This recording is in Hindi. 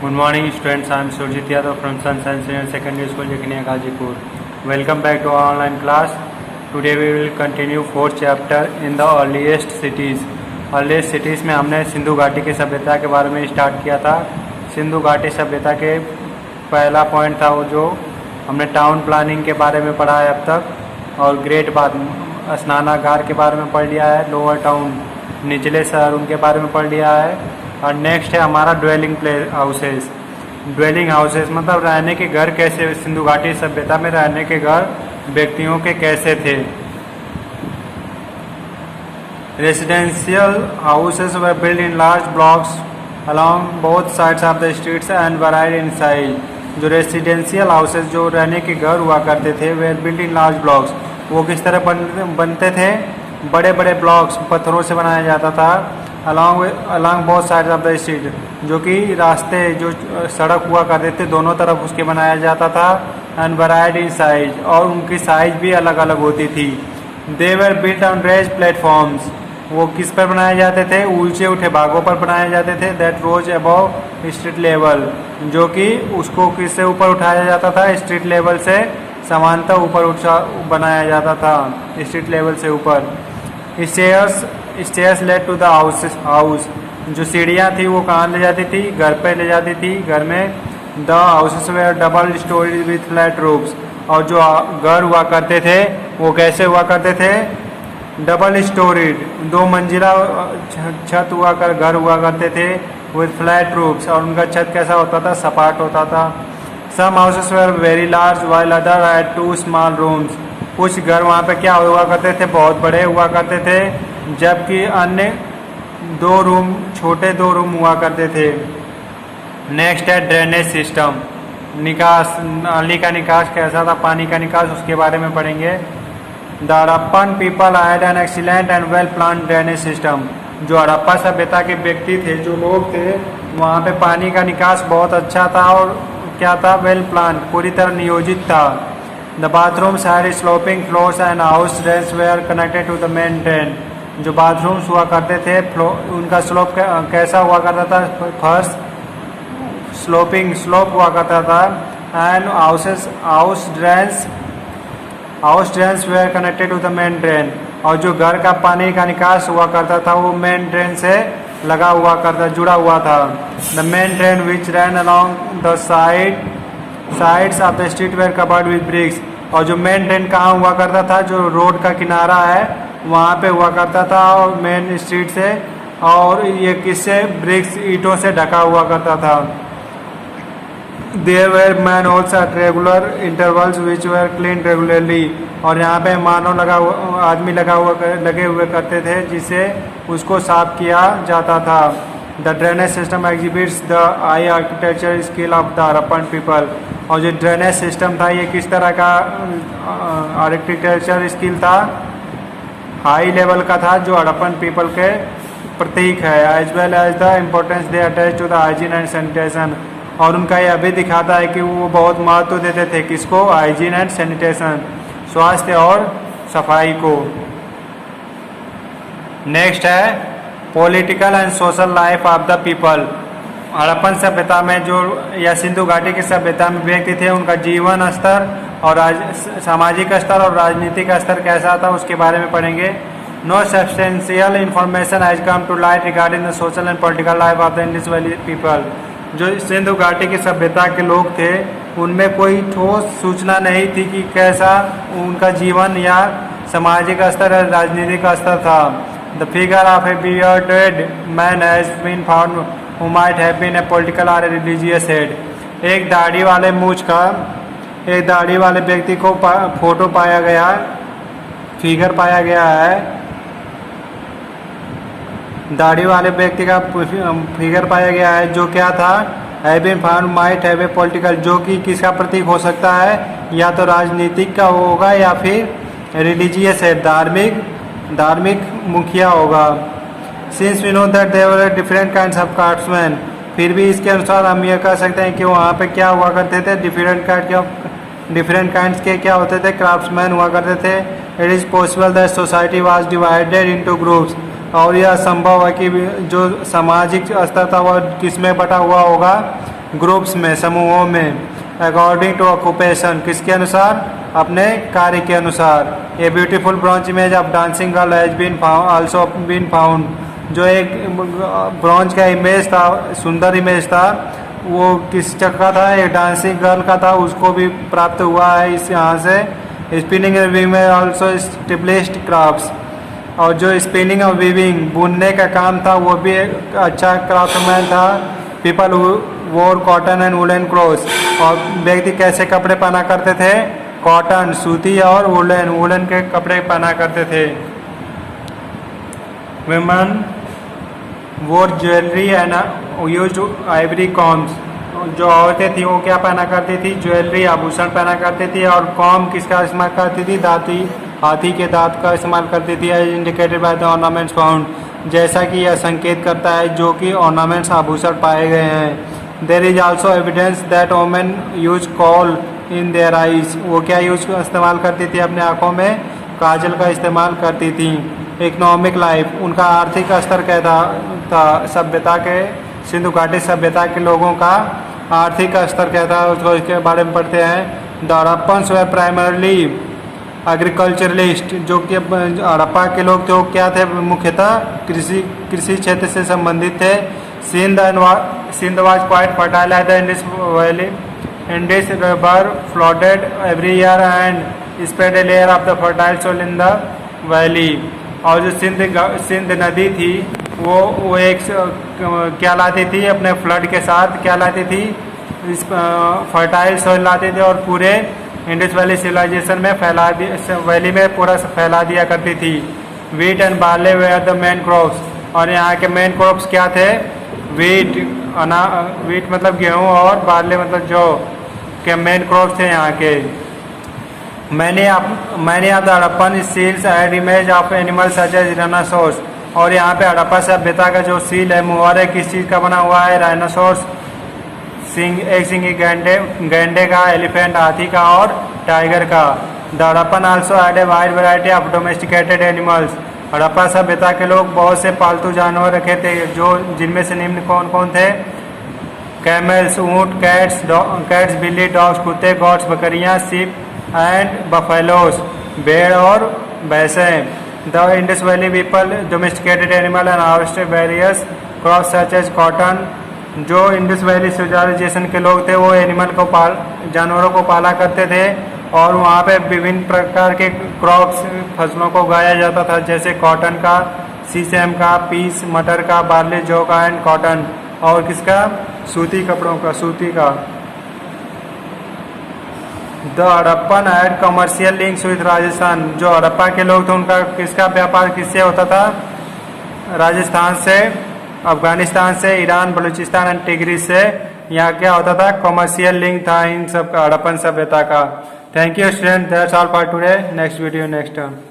Good morning students, I am Surjit Yadav from Sunshine Senior Secondary School, Jekiniya, Gazipur. Welcome back to our online class. Today we will continue fourth chapter in the earliest cities. Earliest cities में हमने सिंधु घाटी की सभ्यता के बारे में स्टार्ट किया था। सिंधु घाटी सभ्यता के पहला पॉइंट था वो जो हमने टाउन प्लानिंग के बारे में पढ़ा है अब तक, और ग्रेट बाद स्नानागार के बारे में पढ़ लिया है, लोअर टाउन निचले शहर उनके बारे में पढ़ लिया है। और नेक्स्ट है हमारा dwelling place houses. Dwelling houses मतलब रहने के घर कैसे, सिंधु घाटी सभ्यता में रहने के घर व्यक्तियों के कैसे थे। Residential houses were build in large blocks along both sides of the streets and varied in size. जो रेसिडेंशियल हाउसेस जो रहने के घर हुआ करते थे वे बिल्ड इन लार्ज ब्लॉक्स, वो किस तरह बनते थे, बड़े बड़े ब्लॉक्स पत्थरों से बनाया जाता था। Along both sides of the street, जो कि रास्ते जो सड़क हुआ करते थे दोनों तरफ उसके बनाया जाता था। एंड वैराइड इन साइज, और उनकी साइज भी अलग अलग होती थी। They were built on raised platforms, वो किस पर बनाए जाते थे, ऊंचे उठे भागों पर बनाए जाते थे। That rose above street level, जो कि उसको किससे ऊपर उठाया जाता था, स्ट्रीट लेवल से समानता ऊपर बनाया जाता था, स्ट्रीट लेवल से ऊपर। Stairs led to the house, जो सीढ़ियाँ थी वो कहाँ ले जाती थी, घर पे ले जाती थी। घर में the houses were double storeys with flat roofs, और जो घर हुआ करते थे वो कैसे हुआ करते थे, डबल स्टोरीड, दो मंजिला छत हुआ कर घर हुआ करते थे विथ फ्लैट रूफ्स, और उनका छत कैसा होता था, सपाट होता था। Some houses were very large while other had two small rooms, कुछ घर वहाँ पे क्या हुआ करते थे, बहुत बड़े हुआ करते थे, जबकि अन्य छोटे दो रूम हुआ करते थे। नेक्स्ट है ड्रेनेज सिस्टम, निकास, नाली का निकास कैसा था, पानी का निकास, उसके बारे में पढ़ेंगे। The Harappan people had an excellent and well plan drainage system, जो हड़प्पा सभ्यता के व्यक्ति थे, जो लोग थे, वहाँ पे पानी का निकास बहुत अच्छा था और क्या था, वेल प्लान, पूरी तरह नियोजित था। The bathrooms had sloping floors and house drains were connected to the main drain, जो बाथरूम्स हुआ करते थे उनका स्लोप कैसा हुआ करता था, फर्श स्लोप हुआ करता था। And house drains were connected to the main drain, और जो घर का पानी का निकास हुआ करता था वो मेन ड्रेन से लगा हुआ करता, जुड़ा हुआ था। The main drain which ran along the sides of the street were covered with bricks, और जो मेन ड्रेन कहाँ हुआ करता था, जो रोड का किनारा है वहाँ पे हुआ करता था, और मेन स्ट्रीट से, और ये किससे, ब्रिक्स, ईंटों से ढका हुआ करता था। There were manholes at regular intervals which were clean regularly, और यहाँ पे मानव आदमी लगे हुए करते थे जिससे उसको साफ किया जाता था। The drainage system exhibits the high architecture skill of the Harappan people, और जो ड्रेनेज सिस्टम था ये किस तरह का आर्किटेक्चर स्किल था, हाई लेवल का था, जो हड़प्पन पीपल के प्रतीक है। As well as the importance they attach to the hygiene and sanitation, और उनका यह भी दिखाता है कि वो बहुत महत्व देते थे किसको, हाइजीन एंड सैनिटेशन, स्वास्थ्य और सफाई को। नेक्स्ट है political and social life of the people. Harappan सभ्यता में जो, या सिंधु घाटी की सभ्यता में व्यक्ति थे, उनका जीवन स्तर और सामाजिक स्तर और राजनीतिक स्तर कैसा था उसके बारे में पढ़ेंगे। No substantial information has come to light regarding the social and political life of the Indus valley people. जो सिंधु घाटी की सभ्यता के लोग थे उनमें कोई ठोस सूचना नहीं थी कि कैसा उनका जीवन या सामाजिक स्तर या राजनीतिक स्तर था। The figure of a bearded man has been found who might have been a political or a religious head। एक दाढ़ी वाले व्यक्ति को फोटो पाया गया, फिगर पाया गया है, दाढ़ी वाले व्यक्ति का फिगर पाया गया है, जो क्या था, have been found might have a political, जो कि किसका प्रतीक हो सकता है, या तो राजनीतिक का होगा या फिर रिलीजियस है, धार्मिक मुखिया होगा। Since we know that there were different kinds of craftsmen, फिर भी इसके अनुसार हम यह कह सकते हैं कि वहाँ पे क्या हुआ करते थे, डिफरेंट काइंड्स के क्या होते थे, क्राफ्ट्समैन हुआ करते थे। It is possible that society was divided into groups, और यह संभव है कि जो सामाजिक स्तर था वह किस में बटा हुआ होगा, ग्रुप्स में, समूहों में, अकॉर्डिंग टू ऑक्यूपेशन, किसके अनुसार, अपने कार्य के अनुसार। A beautiful bronze image of dancing girl has been also been found, जो एक ब्रॉन्ज का इमेज था, सुंदर इमेज था, वो किस जगह का था, एक डांसिंग गर्ल का था, उसको भी प्राप्त हुआ है इस यहाँ से। स्पिनिंग एंड वीविंग में ऑल्सो एस्टेब्लिश्ड क्राफ्ट्स, और जो स्पिनिंग और वीविंग बुनने का काम था वो भी एक अच्छा क्राफ्टमैन था। पीपल वोर कॉटन एंड वुलन क्लोथ्स, और व्यक्ति कैसे कपड़े पहना करते थे, कॉटन सूती और वुलन के कपड़े पहना करते थे। Women wore jewellery and used ivory combs, जो औरतें थी वो क्या पहना करती थी, ज्वेलरी आभूषण पहना करती थी, और कॉम किसका इस्तेमाल करती थी, हाथी के दांत का इस्तेमाल करती थी। As indicated by the ornaments found, जैसा कि यह संकेत करता है जो कि ऑर्नामेंट्स आभूषण पाए गए हैं। There is also evidence that women use kohl in their eyes, वो क्या इस्तेमाल करती थी, अपने आँखों में काजल का इस्तेमाल करती थी। इकोनॉमिक लाइफ, उनका आर्थिक स्तर कहता था, सभ्यता के, सिंधु घाटी सभ्यता के लोगों का आर्थिक स्तर कहता है, उसको इसके बारे में पढ़ते हैं। The Harappans way primarily agriculturalist, जो कि हड़प्पा के लोग थे वो क्या थे, मुख्यतः कृषि क्षेत्र से संबंधित थे। Sindh was quite fertile at the Indus valley, Indus river flooded every year and spread a layer of the fertile soil in the valley, और जो सिंध नदी थी वो एक क्या लाती थी, अपने फ्लड के साथ क्या लाती थी, इस फर्टाइल सोइल लाती थी, और पूरे इंडस वैली सिविलाइजेशन में वैली में पूरा फैला दिया करती थी। Wheat and barley were the main crops, और यहाँ के मेन क्रॉप्स क्या थे, वीट मतलब गेहूँ, और बार्ले मतलब जौ के मेन क्रॉप्स थे यहाँ के। Many of the Harappan seals had image of animal such as rhinoceros, और यहाँ पे हड़प्पा सभ्यता का जो सील है, मुहर है, किस चीज़ का बना हुआ है, राइनोसोर्स, एक सिंगी गैंडे का, एलिफेंट हाथी का, और टाइगर का। The Harappan also had a wide variety of domesticated animals, Harappa सभ्यता के लोग बहुत से पालतू जानवर रखे थे, जो जिनमें से निम्न कौन कौन थे, कैमल्स ऊँट, कैट्स बिल्ली, डॉग्स कुत्ते, गॉट्स बकरियाँ, शिप एंड बफेलोस भेड़ और भैंसें। The Indus valley people domesticated animal and harvested various crops such as cotton, जो इंडस वैली सिविलाइजेशन के लोग थे वो जानवरों को पाला करते थे, और वहाँ पे विभिन्न प्रकार के क्रॉप्स फसलों को उगाया जाता था, जैसे कॉटन का, सीसम का, पीस मटर का, बार्ले जौ का एंड कॉटन, और किसका, सूती कपड़ों का, सूती का। The Harappan had commercial links with Rajasthan, जो हड़प्पा के लोग थे उनका किसका व्यापार किससे होता था, राजस्थान से, अफगानिस्तान से, ईरान, बलूचिस्तान एंड टिग्रिस से। यहाँ क्या होता था, कमर्शियल लिंक था इन सब का, हड़प्पन सभ्यता का। Thank you student, that's all for today, next video next time.